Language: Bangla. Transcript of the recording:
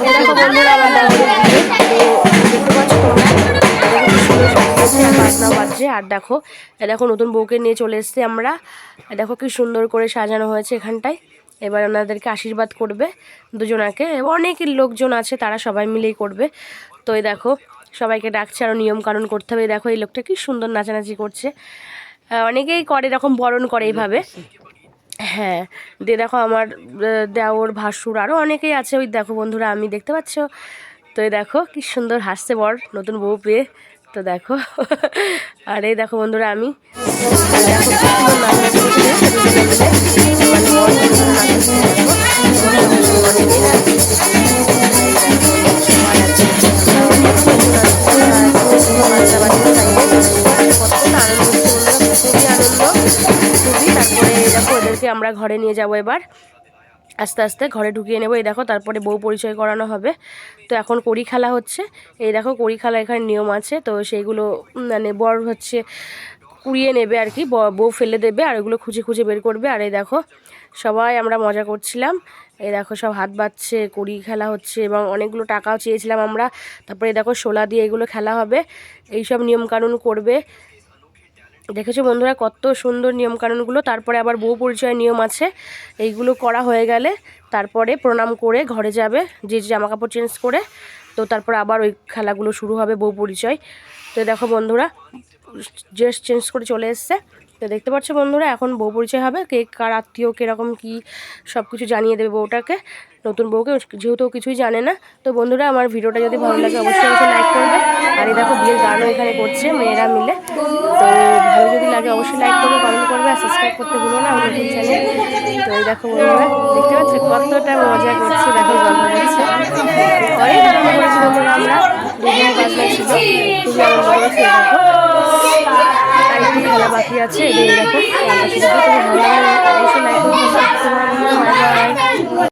এই দেখো বন্ধুরা আমার দেওরের বিয়ে, তো দেখতে পাচ্ছ তোমরা, দেখো কি সুন্দর সাজিয়েছে আর বাজনা বাজছে। আর দেখো দেখো নতুন বউকে নিয়ে চলে এসেছি আমরা, দেখো কি সুন্দর করে সাজানো হয়েছে এখানটায়। এবার ওনাদেরকে আশীর্বাদ করবে দুজনাকে, অনেক লোকজন আছে তারা সবাই মিলেই করবে। তো এই দেখো সবাইকে ডাকছে, আরও নিয়ম কানুন করতে হবে। দেখো এই লোকটা কি সুন্দর নাচানাচি করছে, অনেকেই করে এরকম বরণ করে এইভাবে। হ্যাঁ, দিয়ে দেখো আমার দেওর ভাসুর আরও অনেকেই আছে, ওই দেখো বন্ধুরা আমি দেখতে পাচ্ছ। তো এই দেখো কি সুন্দর হাসছে বর নতুন বউ পেয়ে। তো দেখো আর এই দেখো বন্ধুরা আমি, আর দেখো কি সুন্দর নাচানাচি করছে দুজনে মিলে, মানে বর কি সুন্দর নাচাচ্ছে দেখো। এবং সঙ্গে সঙ্গে অনেকেই নাচছে। এই দেখো সবাই আছে, অনেক লোকজন আছে, বাজনা বাজছে সাইডে। কতটা আনন্দ হচ্ছে বন্ধুরা, খুবই আনন্দ, খুবই। তারপরে দেখো ওদেরকে আমরা ঘরে নিয়ে যাব এবার, আস্তে আস্তে ঘরে ঢুকিয়ে নেবো। এই দেখো তারপরে বউ পরিচয় করানো হবে। তো এখন কড়ি খেলা হচ্ছে, এই দেখো কড়ি খেলা এখানে নিয়ম আছে, তো সেইগুলো মানে বর হচ্ছে কুড়িয়ে নেবে আর কি, বউ ফেলে দেবে আর ওগুলো খুঁজে খুঁজে বের করবে। আর এই দেখো সবাই আমরা মজা করছিলাম, এই দেখো সব হাত বাজছে, কড়ি খেলা হচ্ছে এবং অনেকগুলো টাকাও চেয়েছিলাম আমরা। তারপরে দেখো শোলা দিয়ে এগুলো খেলা হবে, এইসব নিয়মকানুন করবে। দেখেছো বন্ধুরা কত সুন্দর নিয়মকানুনগুলো। তারপরে আবার বউ পরিচয় নিয়ম আছে, এইগুলো করা হয়ে গেলে তারপরে প্রণাম করে ঘরে যাবে, যে জামা কাপড় চেঞ্জ করে। তো তারপর আবার ওই খেলাগুলো শুরু হবে বউ পরিচয়। তো দেখো বন্ধুরা ড্রেস চেঞ্জ করে চলে এসছে। তো দেখতে পাচ্ছ বন্ধুরা এখন বউ পরিচয় হবে, কে কার আত্মীয় কীরকম কী সব কিছু জানিয়ে দেবে বউটাকে, নতুন বউকে, যেহেতু কিছুই জানে না। তো বন্ধুরা আমার ভিডিওটা যদি ভালো লাগে অবশ্যই অবশ্যই লাইক করবে। আর এই দেখো বিয়ের গানও এখানে করছে মেয়েরা মিলে। তো ভালো যদি লাগে অবশ্যই লাইক করবে, কমেন্ট করবে আর সাবস্ক্রাইব করতে ভুলো না আমার নতুন চ্যানেল। তো এই দেখো বন্ধুরা দেখতে পাচ্ছ কতটা মজা করছে, দেখো গল্প করছে, অনেক আনন্দ করেছি বন্ধুরা আমরা, দুদিন বাজনা ছিল, খুবই আনন্দ করেছি। দেখো আর একটু খেলা বাকি আছে, এই দেখো খেলাটা শুরু করে, তোমার ভালো লাগে